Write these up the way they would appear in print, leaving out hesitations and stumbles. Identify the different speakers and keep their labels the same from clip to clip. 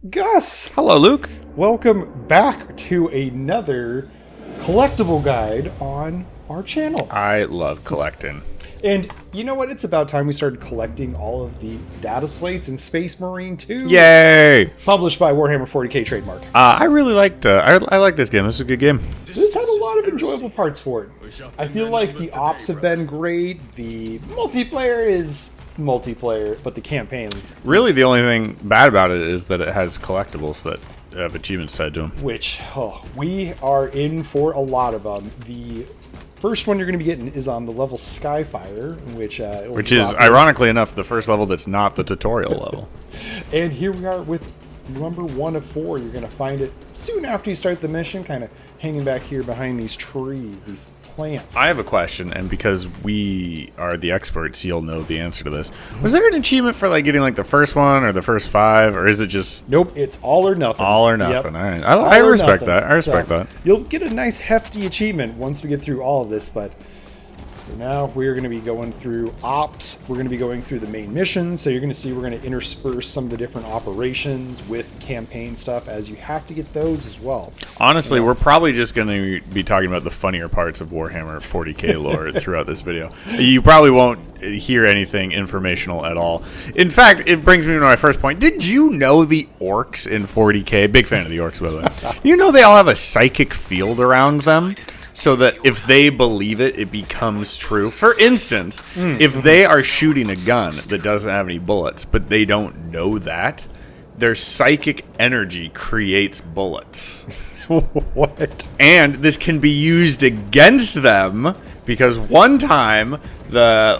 Speaker 1: Gus!
Speaker 2: Hello, Luke.
Speaker 1: Welcome back to another collectible guide on our channel.
Speaker 2: I love collecting.
Speaker 1: And you know what? It's about time we started collecting all of the data slates in Space Marine 2.
Speaker 2: Yay!
Speaker 1: Published by Warhammer 40k trademark.
Speaker 2: I really liked. I like this game. This is a good game.
Speaker 1: This had a lot of enjoyable parts for it. I feel like the ops have been great. The multiplayer is multiplayer, but the campaign...
Speaker 2: Really, the only thing bad about it is that it has collectibles that have achievements tied to them.
Speaker 1: Which, we are in for a lot of them. The first one you're going to be getting is on the level Skyfire, which
Speaker 2: is, ironically enough, the first level that's not the tutorial level.
Speaker 1: And here we are with number 1 of 4. You're going to find it soon after you start the mission, kind of hanging back here behind these trees, these plants.
Speaker 2: I have a question, and because we are the experts, you'll know the answer to this. Was there an achievement for like getting like the first one or the first 5, or is it just...
Speaker 1: Nope, it's all or nothing.
Speaker 2: All or nothing.
Speaker 1: Yep.
Speaker 2: All right. I respect that. I respect that.
Speaker 1: You'll get a nice hefty achievement once we get through all of this, but for now we're going to be going through ops. We're going to be going through the main mission, so you're going to see we're going to intersperse some of the different operations with campaign stuff, as you have to get those as well.
Speaker 2: Honestly, we're probably just going to be talking about the funnier parts of Warhammer 40k lore throughout this video. You probably won't hear anything informational at all. In fact, it brings me to my first point. Did you know the orcs in 40k, big fan of the orcs, by the way, you know they all have a psychic field around them? So that if they believe it, it becomes true. For instance, if they are shooting a gun that doesn't have any bullets, but they don't know that, their psychic energy creates bullets.
Speaker 1: What?
Speaker 2: And this can be used against them because one time the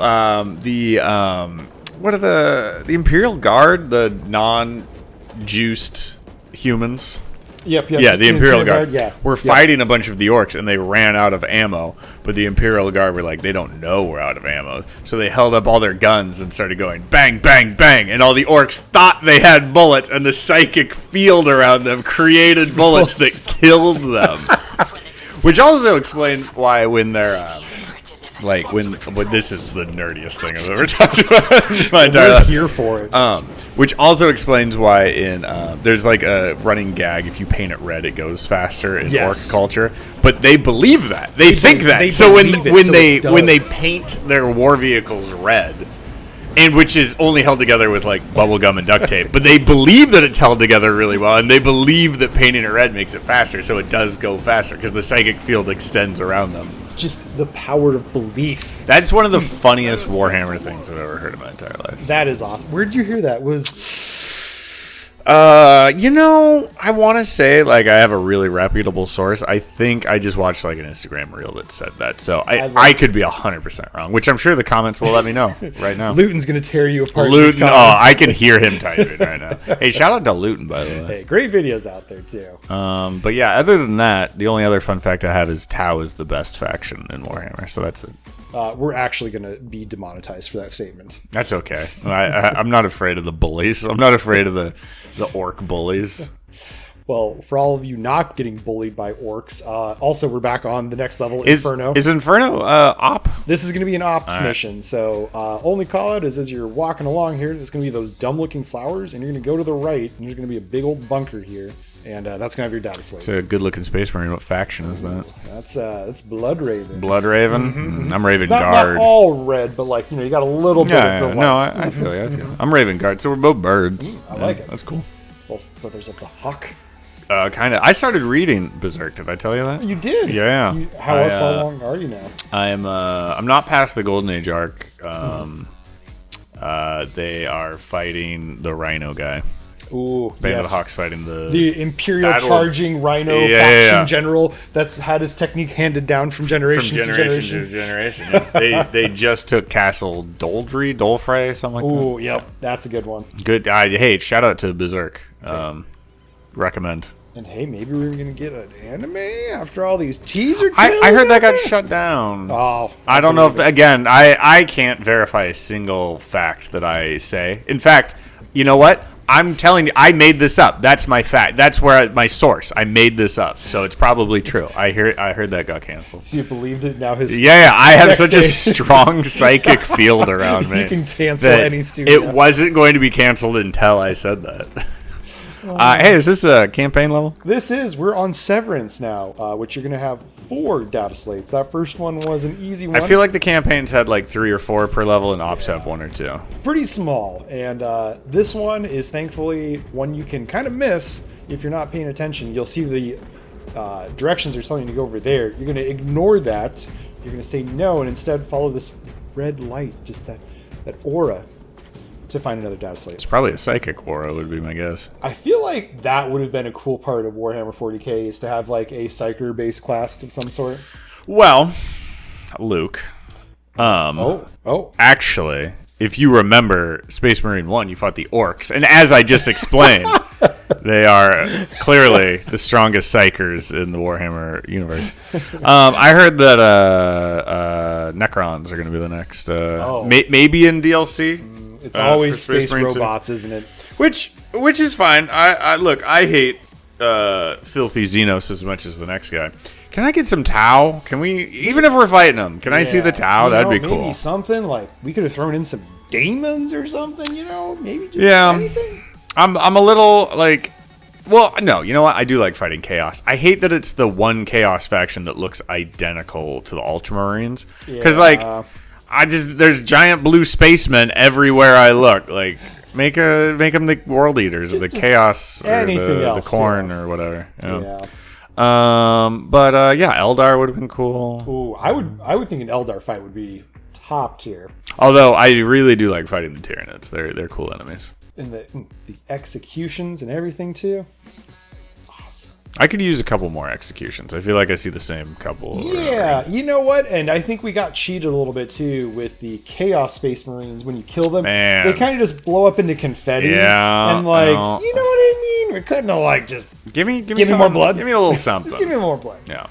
Speaker 2: Imperial Guard, the non-juiced humans.
Speaker 1: Yep.
Speaker 2: Yeah, the Imperial Guard. We're
Speaker 1: Yep.
Speaker 2: fighting a bunch of the orcs, and they ran out of ammo. But the Imperial Guard were like, they don't know we're out of ammo. So they held up all their guns and started going bang, bang, bang. And all the orcs thought they had bullets, and the psychic field around them created bullets that killed them. Which also explains why when they're... when this is the nerdiest thing I've ever talked about in my entire life.
Speaker 1: We're here for it.
Speaker 2: Which also explains why in there's like a running gag, if you paint it red, it goes faster in orc culture. But they believe that. They think that. So when they paint their war vehicles red, and which is only held together with like bubble gum and duct tape, but they believe that it's held together really well, and they believe that painting it red makes it faster, so it does go faster because the psychic field extends around them.
Speaker 1: Just the power of belief.
Speaker 2: That's one of the funniest Warhammer things I've ever heard in my entire life.
Speaker 1: That is awesome. Where did you hear that?
Speaker 2: I want to say like I have a really reputable source. I think I just watched like an Instagram reel that said that. So I could be 100% wrong, which I'm sure the comments will let me know right now.
Speaker 1: Luton's going to tear you apart.
Speaker 2: Luton, I can hear him typing right now. Hey, shout out to Luton, by the way.
Speaker 1: Hey, great videos out there too.
Speaker 2: But yeah, other than that, the only other fun fact I have is Tau is the best faction in Warhammer. So that's it.
Speaker 1: We're actually going to be demonetized for that statement.
Speaker 2: That's okay. I'm not afraid of the bullies. I'm not afraid of the orc bullies.
Speaker 1: Well, for all of you not getting bullied by orcs, also we're back on the next level, Inferno.
Speaker 2: Is Inferno op?
Speaker 1: This is going to be an ops mission. So only call out is as you're walking along here, there's going to be those dumb-looking flowers, and you're going to go to the right, and there's going to be a big old bunker here. And that's going to have your data slate.
Speaker 2: It's a good-looking Space Marine. What faction is that?
Speaker 1: That's Blood Raven.
Speaker 2: Blood Raven?
Speaker 1: Mm-hmm.
Speaker 2: I'm Raven Guard.
Speaker 1: Not all red, but like, you got a little bit of the white.
Speaker 2: No, I feel you. I'm Raven Guard, so we're both birds.
Speaker 1: I like it.
Speaker 2: That's cool.
Speaker 1: Both brothers of the Hawk.
Speaker 2: Kind of. I started reading Berserk. Did I tell you that?
Speaker 1: You did.
Speaker 2: Yeah.
Speaker 1: How far along are you now?
Speaker 2: I'm not past the Golden Age arc. They are fighting the Rhino guy.
Speaker 1: Ooh,
Speaker 2: Band of the Hawks fighting
Speaker 1: the Imperial charging Rhino faction general that's had his technique handed down from generation to generation.
Speaker 2: They just took Castle Dolfrey, something like that.
Speaker 1: Ooh, yep, that's a good one.
Speaker 2: Good. Hey, shout out to Berserk. Recommend.
Speaker 1: And hey, maybe we're going to get an anime after all these teaser
Speaker 2: I heard that got shut down.
Speaker 1: Oh,
Speaker 2: I don't know if, again, I can't verify a single fact that I say. In fact, you know what? I'm telling you, I made this up. That's my fact. That's where my source. I made this up, so it's probably true. I heard that got canceled.
Speaker 1: So you believed it? Now his
Speaker 2: I have such a strong psychic field around me.
Speaker 1: You can cancel any studio.
Speaker 2: It wasn't going to be canceled until I said that. Hey, is this a campaign level?
Speaker 1: We're on Severance now, which you're going to have 4 data slates. That first one was an easy one.
Speaker 2: I feel like the campaigns had like 3 or 4 per level, and ops have 1 or 2.
Speaker 1: Pretty small, and this one is thankfully one you can kind of miss if you're not paying attention. You'll see the directions are telling you to go over there. You're going to ignore that. You're going to say no, and instead follow this red light, just that aura, to find another data slate.
Speaker 2: It's probably a psychic aura, would be my guess.
Speaker 1: I feel like that would have been a cool part of Warhammer 40k, is to have like a psyker-based class of some sort.
Speaker 2: Well, Luke. Actually, if you remember Space Marine 1, you fought the orcs, and as I just explained, they are clearly the strongest psychers in the Warhammer universe. I heard that Necrons are going to be the next, maybe in DLC.
Speaker 1: It's always space robots, isn't it?
Speaker 2: Which is fine. I hate filthy Xenos as much as the next guy. Can I get some Tau? Can we, even if we're fighting them, can I see the Tau? That'd be cool.
Speaker 1: Maybe something like we could have thrown in some Daemons or something. Maybe just anything.
Speaker 2: I'm a little like. Well, no, you know what? I do like fighting Chaos. I hate that it's the one Chaos faction that looks identical to the Ultramarines. Because, there's giant blue spacemen everywhere I look. Like, make them the World Eaters or the Chaos or the Corn or whatever. Yeah. Eldar would have been cool.
Speaker 1: Ooh, I would think an Eldar fight would be top tier.
Speaker 2: Although, I really do like fighting the Tyranids. They're cool enemies.
Speaker 1: And the executions and everything too.
Speaker 2: Awesome. I could use a couple more executions. I feel like I see the same couple.
Speaker 1: Yeah, you know what? And I think we got cheated a little bit too with the Chaos Space Marines. When you kill them, they kind of just blow up into confetti.
Speaker 2: Yeah,
Speaker 1: and you know what I mean? We couldn't have just
Speaker 2: give me
Speaker 1: more blood.
Speaker 2: Give me a little something.
Speaker 1: Just give me more blood.
Speaker 2: Yeah.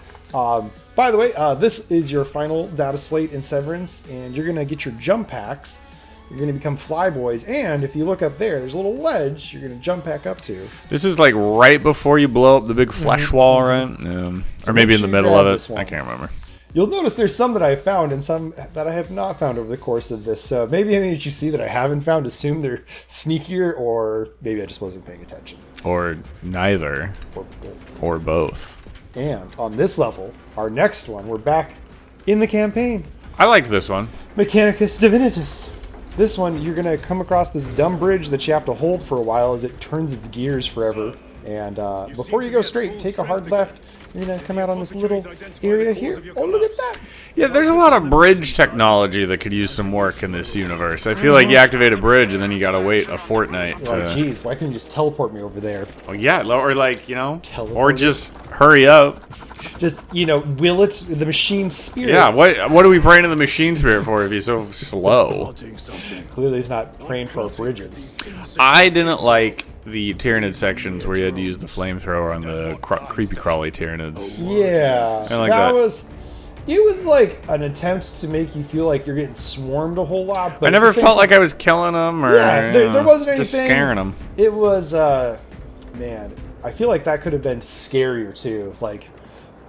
Speaker 1: By the way, this is your final data slate in Severance, and you're gonna get your jump packs. You're going to become flyboys, and if you look up there, there's a little ledge you're going to jump back up to.
Speaker 2: This is like right before you blow up the big flesh wall, right? Or maybe in the middle of it. I can't remember.
Speaker 1: You'll notice there's some that I have found and some that I have not found over the course of this. So maybe anything that you see that I haven't found, assume they're sneakier, or maybe I just wasn't paying attention.
Speaker 2: Or neither. Or both.
Speaker 1: And on this level, our next one, we're back in the campaign.
Speaker 2: I liked this one.
Speaker 1: Mechinus Divinitus. This one, you're going to come across this dumb bridge that you have to hold for a while as it turns its gears forever. And before you go straight, take a hard left. You're going to come out on this little area here. Oh, look at that.
Speaker 2: Yeah, there's a lot of bridge technology that could use some work in this universe. I feel like you activate a bridge and then you got to wait a fortnight.
Speaker 1: Jeez, why couldn't you just teleport me over there?
Speaker 2: Oh, yeah, or or just hurry up.
Speaker 1: Just, will it, the machine spirit.
Speaker 2: Yeah, what are we praying to the machine spirit for if he's so slow?
Speaker 1: Clearly he's not praying for bridges.
Speaker 2: I didn't like the Tyranid sections where you had to use the flamethrower on the creepy crawly Tyranids.
Speaker 1: Yeah, it was like an attempt to make you feel like you're getting swarmed a whole lot. But
Speaker 2: I never felt like I was killing them or
Speaker 1: there wasn't anything.
Speaker 2: Just scaring them.
Speaker 1: It was, man, I feel like that could have been scarier too. Like,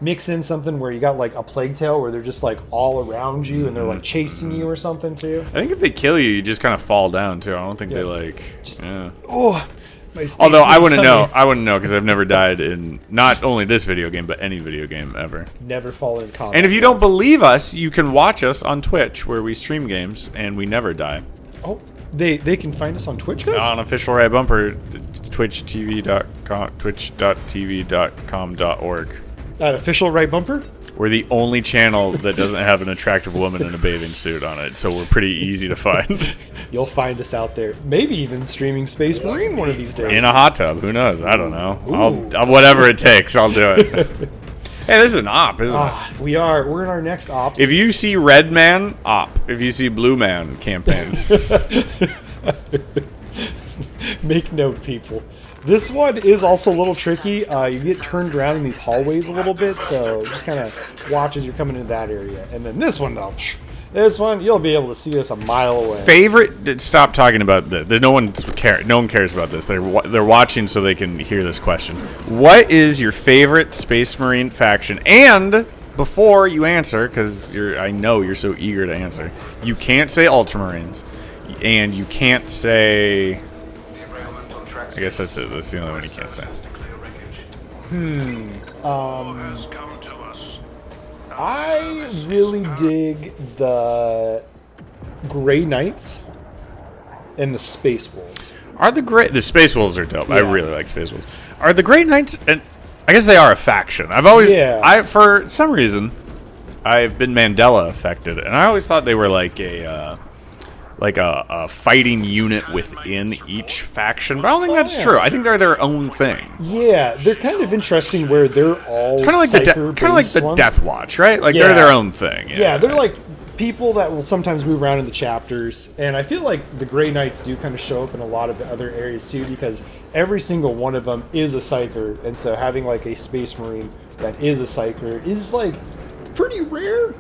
Speaker 1: mix in something where you got like a plague tail where they're just like all around you and they're like chasing you or something too.
Speaker 2: I think if they kill you, you just kind of fall down too. I don't think they Although I wouldn't know because I've never died in not only this video game but any video game ever.
Speaker 1: Never fallen in combat.
Speaker 2: And if you don't believe us, you can watch us on Twitch where we stream games and we never die.
Speaker 1: Oh, they can find us on Twitch, guys?
Speaker 2: On Official Right Bumper, twitch.tv.com.org.
Speaker 1: At Official Right Bumper?
Speaker 2: We're the only channel that doesn't have an attractive woman in a bathing suit on it, so we're pretty easy to find.
Speaker 1: You'll find us out there. Maybe even streaming Space Marine one of these days.
Speaker 2: In a hot tub. Who knows? I don't know. Whatever it takes, I'll do it. Hey, this is an op, isn't it?
Speaker 1: We're in our next ops.
Speaker 2: If you see red man, op. If you see blue man, campaign.
Speaker 1: Make note, people. This one is also a little tricky. You get turned around in these hallways a little bit, so just kind of watch as you're coming into that area. And then this one, though, you'll be able to see this a mile away.
Speaker 2: Favorite? Stop talking about this. No one cares about this. They're watching so they can hear this question. What is your favorite Space Marine faction? And before you answer, because I know you're so eager to answer, you can't say Ultramarines, and you can't say. I guess that's it. That's the only one you can't say.
Speaker 1: I really dig the Grey Knights and the Space Wolves.
Speaker 2: Are the Space Wolves are dope.
Speaker 1: Yeah.
Speaker 2: I really like Space Wolves. Are the Great Knights, and I guess they are a faction. I've always, for some reason, I've been Mandela affected, and I always thought they were like a fighting unit within each faction. But I don't think that's true. I think they're their own thing.
Speaker 1: Yeah, they're kind of interesting where they're all
Speaker 2: kind of like the Death Watch, right? Like they're their own thing.
Speaker 1: Yeah, they're like people that will sometimes move around in the chapters, and I feel like the Grey Knights do kind of show up in a lot of the other areas too, because every single one of them is a Psyker, and so having like a Space Marine that is a Psyker is like pretty rare,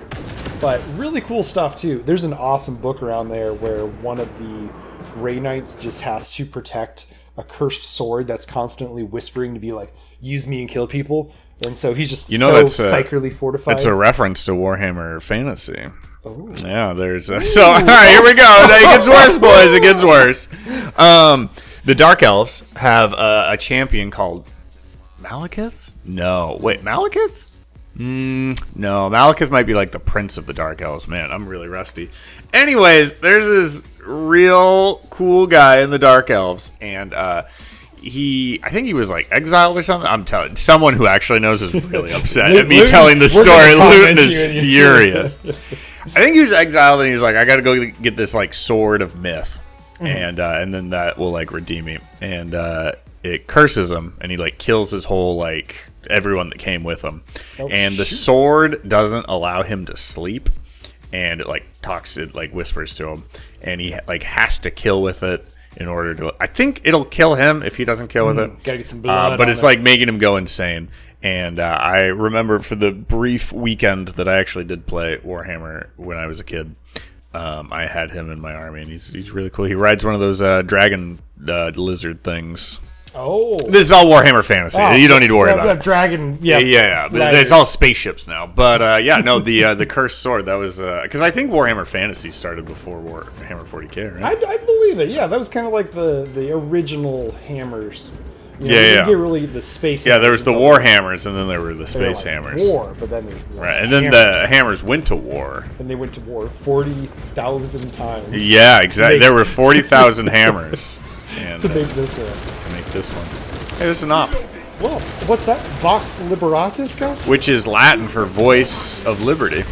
Speaker 1: but really cool stuff too. There's an awesome book around there where one of the Grey Knights just has to protect a cursed sword that's constantly whispering to be like, use me and kill people, and so he's just psycherly fortified.
Speaker 2: It's a reference to Warhammer Fantasy.
Speaker 1: Oh.
Speaker 2: Yeah, there's all right, here we go. It gets worse, boys. It gets worse. The Dark Elves have a champion called Malekith? No. Wait, Malekith? No, Malekith might be like the prince of the Dark Elves. Man, I'm really rusty. Anyways, there's this real cool guy in the Dark Elves, and I think he was like exiled or something. I'm telling someone who actually knows is really upset at me telling the story. Luton is furious. I think he was exiled, and he's like, I got to go get this like sword of myth, and then that will like redeem me. And it curses him, and he like kills his whole like everyone that came with him. The sword doesn't allow him to sleep, and it like whispers to him, and he like has to kill with it in order to. I think it'll kill him if he doesn't kill with it.
Speaker 1: Gotta get some blood.
Speaker 2: But it's like making him go insane. And I remember for the brief weekend that I actually did play Warhammer when I was a kid, I had him in my army, and he's really cool. He rides one of those dragon lizard things.
Speaker 1: Oh,
Speaker 2: this is all Warhammer Fantasy. You don't need to worry about it.
Speaker 1: Dragon,
Speaker 2: yeah. It's all spaceships now. But the cursed sword, that was because I think Warhammer Fantasy started before Warhammer 40k, right?
Speaker 1: I believe it. Yeah, that was kind of like the original hammers. You
Speaker 2: get
Speaker 1: really the space.
Speaker 2: Yeah, there was the war hammers, and then there were the space hammers.
Speaker 1: War, but then
Speaker 2: and then the hammers went to war.
Speaker 1: And they went to war 40,000 times.
Speaker 2: Yeah, exactly. There were 40,000 hammers
Speaker 1: to make this one.
Speaker 2: Make this one. Hey, this is an op.
Speaker 1: Well, what's that? Vox Liberatis, guys?
Speaker 2: Which is Latin for voice of liberty.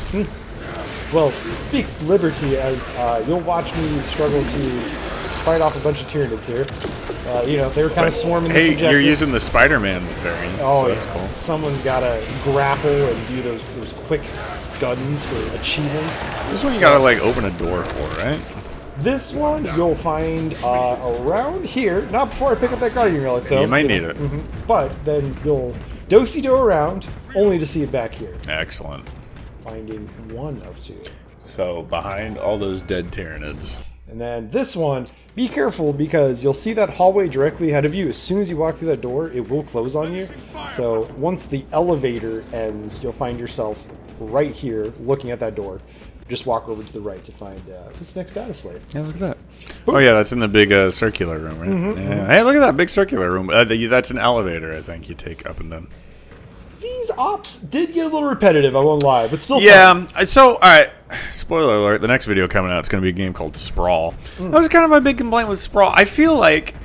Speaker 1: Well, speak liberty as you'll watch me struggle to fight off a bunch of Tyranids here. They were kind of swarming the subjective.
Speaker 2: You're using the Spider-Man variant, so that's cool.
Speaker 1: Someone's got to grapple and do those quick guns for achievements.
Speaker 2: This one you got to, like, open a door for, right?
Speaker 1: This one you'll find around here. Not before I pick up that Guardian Relic, though.
Speaker 2: You might need it.
Speaker 1: But then you'll do-si-do around, only to see it back here.
Speaker 2: Excellent.
Speaker 1: Finding one of two.
Speaker 2: So, behind all those dead Tyranids.
Speaker 1: And then this one, be careful because you'll see that hallway directly ahead of you. As soon as you walk through that door, it will close on you. So once the elevator ends, you'll find yourself right here looking at that door. Just walk over to the right to find this next data slave.
Speaker 2: Yeah, look at that. Oh, yeah, that's in the big circular room, right? Hey, look at that big circular room. That's an elevator, I think, you take up and down.
Speaker 1: These ops did get a little repetitive, I won't lie, but still
Speaker 2: fun. So, all right, spoiler alert, the next video coming out is going to be a game called Sprawl. That was kind of my big complaint with Sprawl. I feel like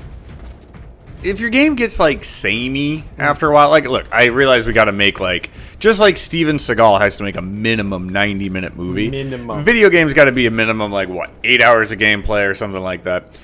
Speaker 2: if your game gets, like, samey after a while, like, look, I realize we got to make, like, just like Steven Seagal has to make a minimum 90-minute movie. Video games got to be a minimum, like, 8 hours of gameplay or something like that.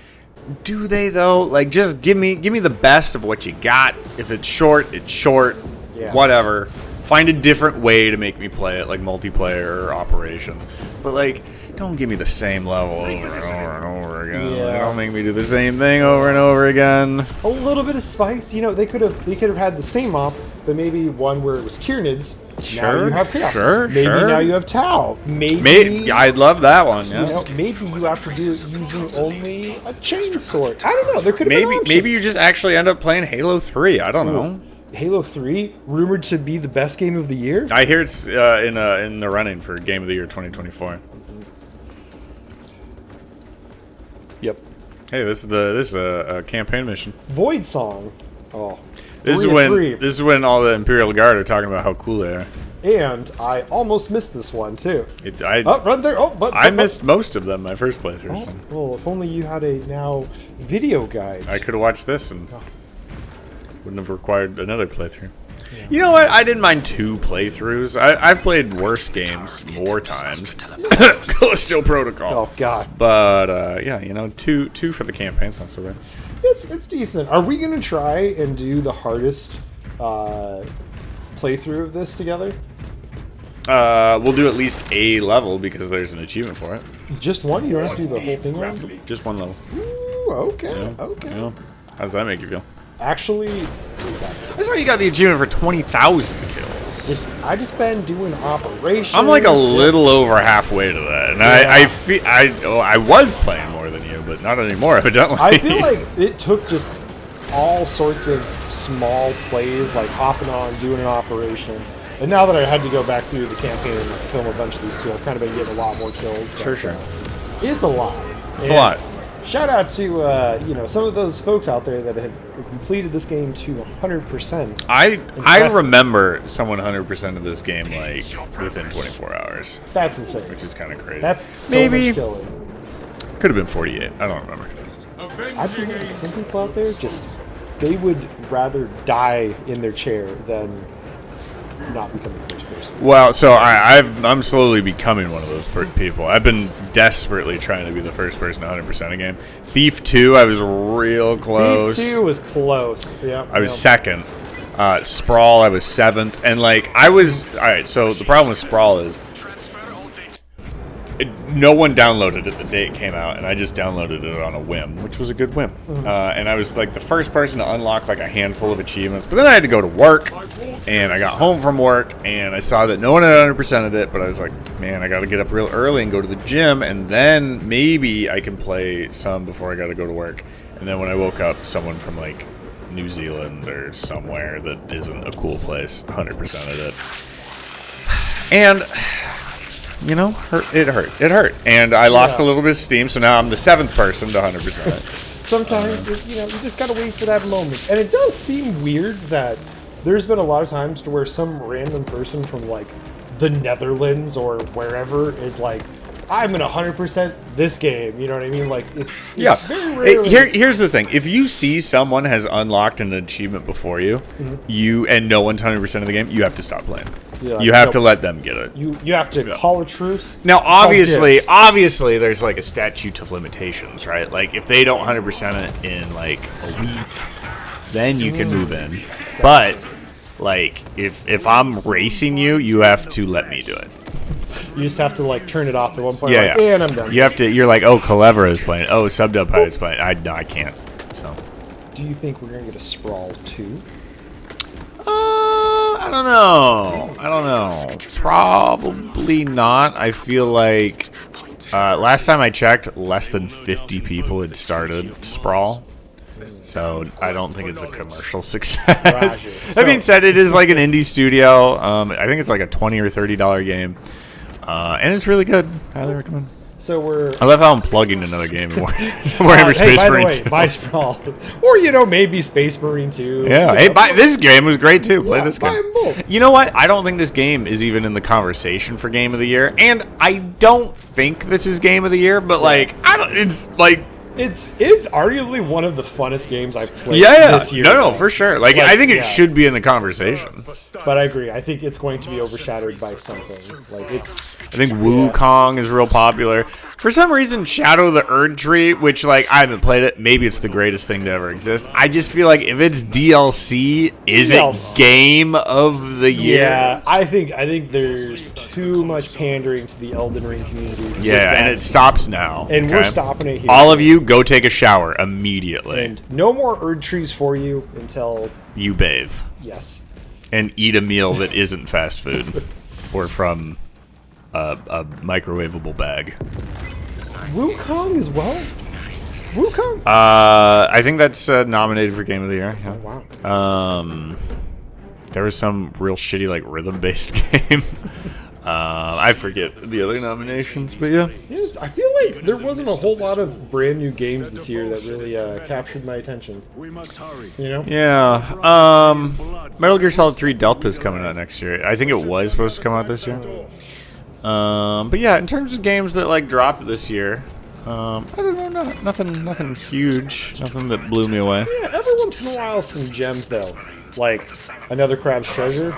Speaker 2: Do they, though? Like, just give me the best of what you got. If it's short, it's short. Yes. Whatever. Find a different way to make me play it, like multiplayer or operations. But, like, don't give me the same level over and over and over again. Yeah. Like, don't make me do the same thing over and over again.
Speaker 1: A little bit of spice. They could have had the same op, but maybe one where it was Tyranids.
Speaker 2: Sure.
Speaker 1: Now you have Chaos.
Speaker 2: Sure.
Speaker 1: Maybe now you have Tau.
Speaker 2: Maybe I'd love that one. Yeah.
Speaker 1: Maybe you have to do it using only a chainsword. I don't know. There could have been options.
Speaker 2: Maybe you just actually end up playing Halo 3. I don't know.
Speaker 1: Halo 3, rumored to be the best game of the year?
Speaker 2: I hear it's in the running for Game of the Year 2024.
Speaker 1: Yep.
Speaker 2: Hey, this is a campaign mission.
Speaker 1: Voidsong. Oh.
Speaker 2: This is when all the Imperial Guard are talking about how cool they are.
Speaker 1: And I almost missed this one too.
Speaker 2: Right
Speaker 1: there.
Speaker 2: I missed most of them my first playthrough.
Speaker 1: Oh, well, if only you had a now video guide.
Speaker 2: I could have watched this and wouldn't have required another playthrough. Yeah. You know what? I didn't mind 2 playthroughs. I've played worse games more times. Callisto Protocol.
Speaker 1: Oh God.
Speaker 2: But yeah, you know, two for the campaign's not so bad.
Speaker 1: It's decent. Are we gonna try and do the hardest playthrough of this together?
Speaker 2: We'll do at least a level because there's an achievement for it.
Speaker 1: Just one? You don't have to do the whole thing on?
Speaker 2: Just one level.
Speaker 1: Ooh, okay, okay.
Speaker 2: You know, how does that make you feel?
Speaker 1: Actually,
Speaker 2: that's why you got the achievement for 20,000 kills.
Speaker 1: I just been doing operations.
Speaker 2: I'm like a little over halfway to that, and yeah. I was playing more than you, but not anymore, evidently.
Speaker 1: I feel like it took just all sorts of small plays, like hopping on, doing an operation. And now that I had to go back through the campaign and film a bunch of these too, I've kind of been getting a lot more kills.
Speaker 2: Sure.
Speaker 1: It's a lot.
Speaker 2: It's a lot.
Speaker 1: Shout out to some of those folks out there that have completed this game to 100%.
Speaker 2: I remember someone 100% of this game like within 24 hours.
Speaker 1: That's insane.
Speaker 2: Which is kind of crazy.
Speaker 1: That's so much killing.
Speaker 2: Could have been 48. I don't remember.
Speaker 1: I think some people out there they would rather die in their chair than not become the first person.
Speaker 2: Well, so I'm slowly becoming one of those people. I've been desperately trying to be the first person to 100% a game. Thief 2, I was real close.
Speaker 1: Thief 2 was close. Yeah.
Speaker 2: I was second. Sprawl, I was 7th. And like I was alright, so the problem with Sprawl is no one downloaded it the day it came out, and I just downloaded it on a whim, which was a good whim. And I was like the first person to unlock like a handful of achievements, but then I had to go to work, and I got home from work, and I saw that no one had 100%ed it, but I was like, man, I got to get up real early and go to the gym, and then maybe I can play some before I got to go to work. And then when I woke up, someone from like New Zealand or somewhere that isn't a cool place 100%ed it. And you know, it hurt. And I lost a little bit of steam, so now I'm the 7th person to 100% it.
Speaker 1: Sometimes, you just gotta wait for that moment. And it does seem weird that there's been a lot of times to where some random person from, like, the Netherlands or wherever is like, I'm gonna 100% this game, you know what I mean? Like, it's very rare.
Speaker 2: Here's the thing. If you see someone has unlocked an achievement before you, and no one's 100% of the game, you have to stop playing. You have to let them get it.
Speaker 1: You have to call a truce.
Speaker 2: Now, obviously, there's like a statute of limitations, right? Like, if they don't 100% it in like a week, then you can move in. But like, if I'm racing you, you have to let me do it.
Speaker 1: You just have to like turn it off at one point.
Speaker 2: Yeah,
Speaker 1: and I'm done.
Speaker 2: You have to. You're like, oh, Calevera is playing. Oh, Subdub Pirate's playing. No, I can't. So.
Speaker 1: Do you think we're gonna get a Sprawl 2?
Speaker 2: I don't know. Probably not. I feel like last time I checked, less than 50 people had started Sprawl. So I don't think it's a commercial success. That being said, it is like an indie studio. I think it's like a $20 or $30 game. And it's really good. Highly recommend.
Speaker 1: So
Speaker 2: I love how I'm plugging another game in Warhammer Space Marine 2.
Speaker 1: By the way, buy Sprawl. Or, maybe Space Marine 2.
Speaker 2: Yeah, this game was great too. Play this game.
Speaker 1: Buy them both.
Speaker 2: You know what? I don't think this game is even in the conversation for Game of the Year. And I don't think this is Game of the Year, but it's like...
Speaker 1: It's arguably one of the funnest games I've played this year.
Speaker 2: No, for sure. I think it should be in the conversation.
Speaker 1: But I agree. I think it's going to be overshadowed by something.
Speaker 2: I think Wukong is real popular. For some reason, Shadow of the Erdtree, which I haven't played it. Maybe it's the greatest thing to ever exist. I just feel like if it's DLC, is it Game of the Year?
Speaker 1: Yeah, I think there's too much pandering to the Elden Ring community.
Speaker 2: Yeah, and it stops now.
Speaker 1: And we're stopping it here.
Speaker 2: All of you, go take a shower immediately.
Speaker 1: And no more Erdtrees for you until...
Speaker 2: you bathe.
Speaker 1: Yes.
Speaker 2: And eat a meal that isn't fast food. Or from... a microwavable bag.
Speaker 1: Wukong as well? Wukong?
Speaker 2: I think that's nominated for Game of the Year. Yeah.
Speaker 1: Oh, wow.
Speaker 2: There was some real shitty rhythm-based game. I forget the other nominations, but yeah.
Speaker 1: Yeah, I feel like there wasn't a whole lot of brand new games this year that really captured my attention. You know?
Speaker 2: Yeah. Metal Gear Solid 3 Delta's coming out next year. I think it was supposed to come out this year. But yeah, in terms of games that like dropped this year, I don't know, nothing huge, nothing that blew me away.
Speaker 1: Yeah, every once in a while, some gems though, like Another Crab's Treasure.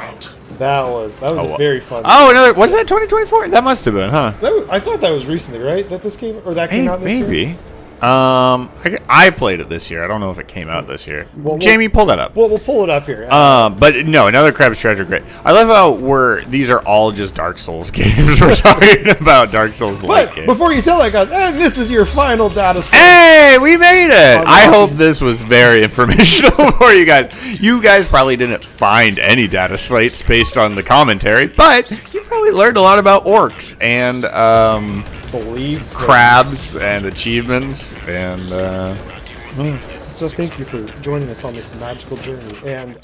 Speaker 1: That was very fun.
Speaker 2: Oh, was that 2024? That must have been, huh?
Speaker 1: I thought that was recently, right? That this came or that came out this year.
Speaker 2: Maybe. I played it this year. I don't know if it came out this year.
Speaker 1: Well,
Speaker 2: Jamie, pull that up.
Speaker 1: Well, we'll pull it up here.
Speaker 2: But no, Another Crab's Treasure, great. I love how these are all just Dark Souls games. We're talking about Dark Souls-like games.
Speaker 1: Before you tell that, guys, and this is your final data set.
Speaker 2: Hey, we made it! I hope this was very informational for you guys. You guys probably didn't find any data slates based on the commentary, but you probably learned a lot about orcs and crabs and achievements and
Speaker 1: so thank you for joining us on this magical journey. And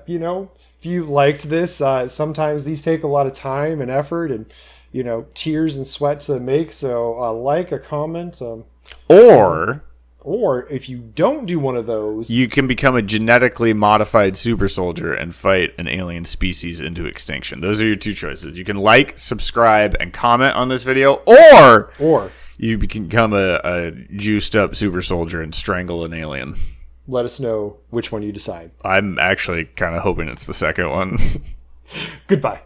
Speaker 1: you know, if you liked this, sometimes these take a lot of time and effort and tears and sweat to make, so like a comment, or if you don't do one of those,
Speaker 2: you can become a genetically modified super soldier and fight an alien species into extinction. Those are your two choices. You can like, subscribe, and comment on this video, or you can become a juiced up super soldier and strangle an alien.
Speaker 1: Let us know which one you decide.
Speaker 2: I'm actually kind of hoping it's the second one.
Speaker 1: Goodbye.